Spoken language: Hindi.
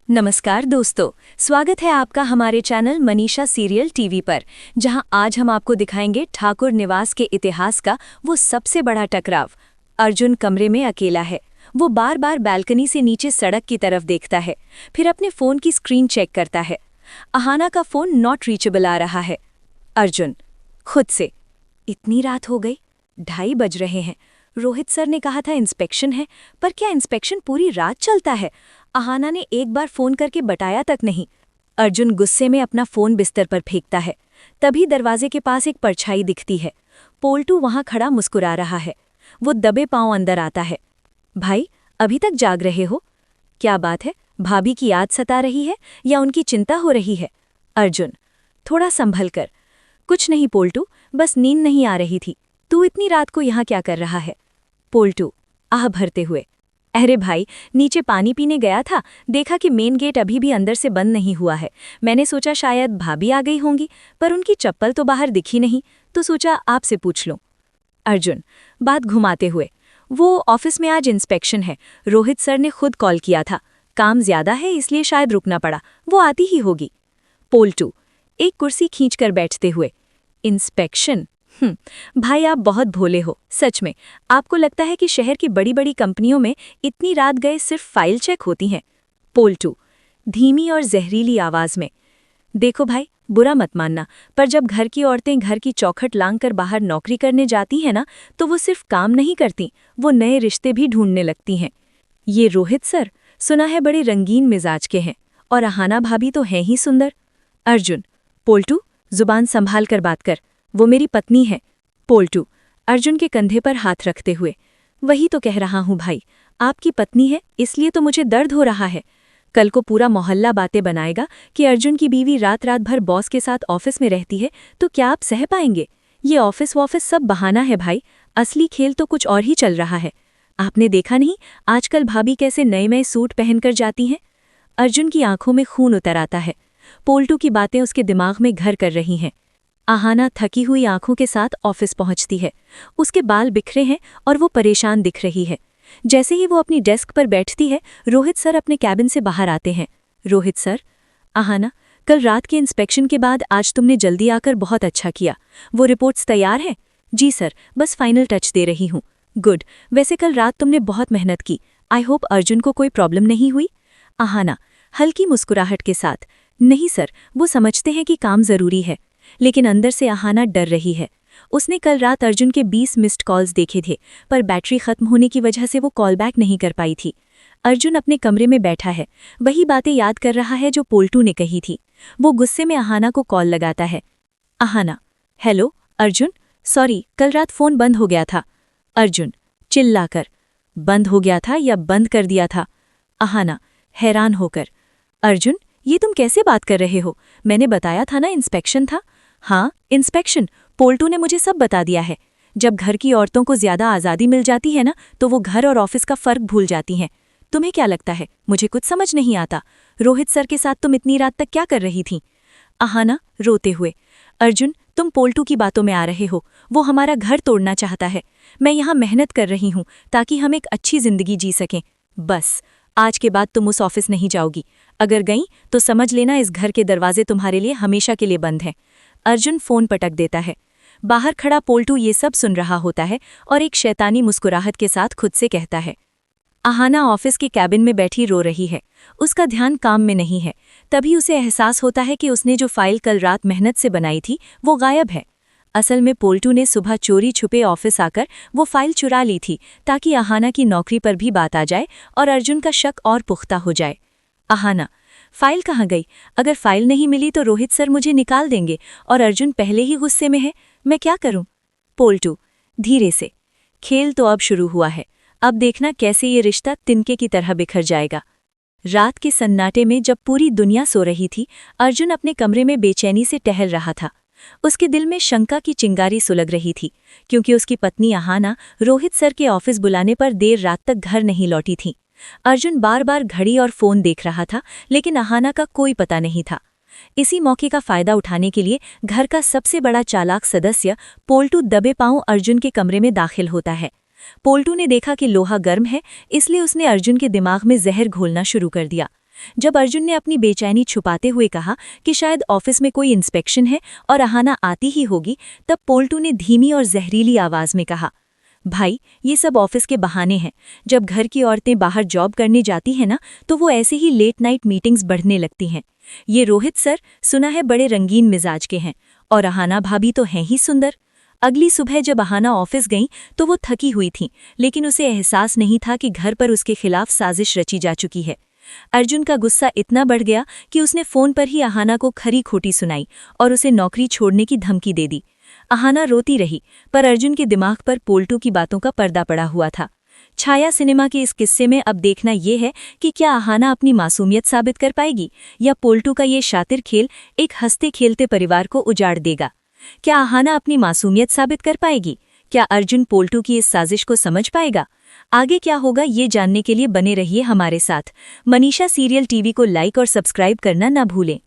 नमस्कार दोस्तों, स्वागत है आपका हमारे चैनल मनीषा सीरियल टीवी पर, जहां आज हम आपको दिखाएंगे ठाकुर निवास के इतिहास का वो सबसे बड़ा टकराव। अर्जुन कमरे में अकेला है। वो बार बार बालकनी से नीचे सड़क की तरफ देखता है, फिर अपने फोन की स्क्रीन चेक करता है। अहाना का फोन नॉट रीचेबल आ रहा है। अर्जुन खुद से, इतनी रात हो गई, 2:30 बज रहे हैं। रोहित सर ने कहा था इंस्पेक्शन है, पर क्या इंस्पेक्शन पूरी रात चलता है? अहाना ने एक बार फोन करके बताया तक नहीं। अर्जुन गुस्से में अपना फोन बिस्तर पर फेंकता है। तभी दरवाजे के पास एक परछाई दिखती है। पोल्टू वहां खड़ा मुस्कुरा रहा है। वो दबे पांव अंदर आता है। भाई, अभी तक जाग रहे हो? क्या बात है, भाभी की याद सता रही है या उनकी चिंता हो रही है? अर्जुन थोड़ा संभल कर। कुछ नहीं पोल्टू, बस नींद नहीं आ रही थी। तू इतनी रात को यहाँ क्या कर रहा है? पोल्टू आह भरते हुए, अरे भाई, नीचे पानी पीने गया था, देखा कि मेन गेट अभी भी अंदर से बंद नहीं हुआ है। मैंने सोचा शायद भाभी आ गई होंगी, पर उनकी चप्पल तो बाहर दिखी नहीं, तो सोचा आपसे पूछ लूं। अर्जुन बात घुमाते हुए, वो ऑफिस में आज इंस्पेक्शन है। रोहित सर ने खुद कॉल किया था। काम ज्यादा है इसलिए शायद रुकना पड़ा, वो आती ही होगी। पोल्टू एक कुर्सी खींचकर बैठते हुए, इंस्पेक्शन? भाई, आप बहुत भोले हो, सच में। आपको लगता है कि शहर की बड़ी बड़ी कंपनियों में इतनी रात गए सिर्फ फाइल चेक होती हैं? पोल्टू धीमी और जहरीली आवाज में, देखो भाई, बुरा मत मानना, पर जब घर की औरतें घर की चौखट लांग कर बाहर नौकरी करने जाती हैं ना, तो वो सिर्फ काम नहीं करती, वो नए रिश्ते भी ढूंढने लगती हैं। ये रोहित सर सुना है बड़े रंगीन मिजाज के हैं, और अहाना भाभी तो हैं ही सुंदर। अर्जुन पोल्टू, जुबान संभाल कर बात कर, वो मेरी पत्नी है। पोल्टू अर्जुन के कंधे पर हाथ रखते हुए, वही तो कह रहा हूं भाई, आपकी पत्नी है इसलिए तो मुझे दर्द हो रहा है। कल को पूरा मोहल्ला बातें बनाएगा कि अर्जुन की बीवी रात रात भर बॉस के साथ ऑफिस में रहती है, तो क्या आप सह पाएंगे? ये ऑफिस वॉफिस सब बहाना है भाई, असली खेल तो कुछ और ही चल रहा है। आपने देखा नहीं आजकल भाभी कैसे नए नए सूट पहनकर जाती हैं? अर्जुन की आंखों में खून उतर आता है। पोल्टू की बातें उसके दिमाग में घर कर रही हैं। अहाना थकी हुई आंखों के साथ ऑफिस पहुंचती है। उसके बाल बिखरे हैं और वो परेशान दिख रही है। जैसे ही वो अपनी डेस्क पर बैठती है, रोहित सर अपने कैबिन से बाहर आते हैं। रोहित सर, अहाना, कल रात के इंस्पेक्शन के बाद आज तुमने जल्दी आकर बहुत अच्छा किया। वो रिपोर्ट्स तैयार हैं? जी सर, बस फाइनल टच दे रही हूँ। गुड, वैसे कल रात तुमने बहुत मेहनत की। आई होप अर्जुन को कोई प्रॉब्लम नहीं हुई? अहाना हल्की मुस्कुराहट के साथ, नहीं सर, वो समझते हैं कि काम जरूरी है। लेकिन अंदर से अहाना डर रही है। उसने कल रात अर्जुन के 20 मिस्ड कॉल्स देखे थे, पर बैटरी खत्म होने की वजह से वो कॉल बैक नहीं कर पाई थी। अर्जुन अपने कमरे में बैठा है, वही बातें याद कर रहा है जो पोल्टू ने कही थी। वो गुस्से में अहाना को कॉल लगाता है। अहाना, हेलो अर्जुन, सॉरी, कल रात फोन बंद हो गया था। अर्जुन चिल्लाकर, बंद हो गया था या बंद कर दिया था? अहाना हैरान होकर, अर्जुन, ये तुम कैसे बात कर रहे हो? मैंने बताया था ना इंस्पेक्शन था। हाँ, इंस्पेक्शन, पोल्टू ने मुझे सब बता दिया है। जब घर की औरतों को ज्यादा आज़ादी मिल जाती है ना, तो वो घर और ऑफिस का फर्क भूल जाती हैं। तुम्हें क्या लगता है मुझे कुछ समझ नहीं आता? रोहित सर के साथ तुम इतनी रात तक क्या कर रही थी? अहाना रोते हुए, अर्जुन, तुम पोल्टू की बातों में आ रहे हो। वो हमारा घर तोड़ना चाहता है। मैं यहाँ मेहनत कर रही हूँ ताकि हम एक अच्छी जिंदगी जी सकें। बस आज के बाद तुम उस ऑफिस नहीं जाओगी। अगर गई तो समझ लेना इस घर के दरवाजे तुम्हारे लिए हमेशा के लिए बंद हैं। अर्जुन फोन पटक देता है। बाहर खड़ा पोल्टू ये सब सुन रहा होता है और एक शैतानी मुस्कुराहट के साथ खुद से कहता है। अहाना ऑफिस के कैबिन में बैठी रो रही है। उसका ध्यान काम में नहीं है। तभी उसे एहसास होता है कि उसने जो फाइल कल रात मेहनत से बनाई थी वो गायब है। असल में पोल्टू ने सुबह चोरी छुपे ऑफिस आकर वो फाइल चुरा ली थी ताकि अहाना की नौकरी पर भी बात आ जाए और अर्जुन का शक और पुख्ता हो जाए। अहाना, फाइल कहाँ गई? अगर फाइल नहीं मिली तो रोहित सर मुझे निकाल देंगे और अर्जुन पहले ही गुस्से में है। मैं क्या करूं? पोल्टू धीरे से, खेल तो अब शुरू हुआ है। अब देखना कैसे ये रिश्ता तिनके की तरह बिखर जाएगा। रात के सन्नाटे में जब पूरी दुनिया सो रही थी, अर्जुन अपने कमरे में बेचैनी से टहल रहा था। उसके दिल में शंका की चिंगारी सुलग रही थी, क्योंकि उसकी पत्नी अहाना रोहित सर के ऑफिस बुलाने पर देर रात तक घर नहीं लौटी थी। अर्जुन बार बार घड़ी और फोन देख रहा था, लेकिन अहाना का कोई पता नहीं था। इसी मौके का फायदा उठाने के लिए घर का सबसे बड़ा चालाक सदस्य पोल्टू दबे पांव अर्जुन के कमरे में दाखिल होता है। पोल्टू ने देखा कि लोहा गर्म है, इसलिए उसने अर्जुन के दिमाग में जहर घोलना शुरू कर दिया। जब अर्जुन ने अपनी बेचैनी छुपाते हुए कहा कि शायद ऑफिस में कोई इंस्पेक्शन है और अहाना आती ही होगी, तब पोल्टू ने धीमी और जहरीली आवाज में कहा, भाई ये सब ऑफिस के बहाने हैं। जब घर की औरतें बाहर जॉब करने जाती हैं ना, तो वो ऐसे ही लेट नाइट मीटिंग्स बढ़ने लगती हैं। ये रोहित सर सुना है बड़े रंगीन मिजाज के हैं, और अहाना भाभी तो हैं ही सुंदर। अगली सुबह जब अहाना ऑफिस गई तो वो थकी हुई थी, लेकिन उसे एहसास नहीं था कि घर पर उसके खिलाफ साजिश रची जा चुकी है। अर्जुन का गुस्सा इतना बढ़ गया कि उसने फोन पर ही अहाना को खरी खोटी सुनाई और उसे नौकरी छोड़ने की धमकी दे दी। अहाना रोती रही, पर अर्जुन के दिमाग पर पोल्टू की बातों का पर्दा पड़ा हुआ था। छाया सिनेमा के इस किस्से में अब देखना ये है कि क्या अहाना अपनी मासूमियत साबित कर पाएगी, या पोल्टू का ये शातिर खेल एक हंसते खेलते परिवार को उजाड़ देगा। क्या अहाना अपनी मासूमियत साबित कर पाएगी? क्या अर्जुन पोल्टू की इस साजिश को समझ पाएगा? आगे क्या होगा ये जानने के लिए बने रहिए हमारे साथ। मनीषा सीरियल टीवी को लाइक और सब्सक्राइब करना ना भूलें।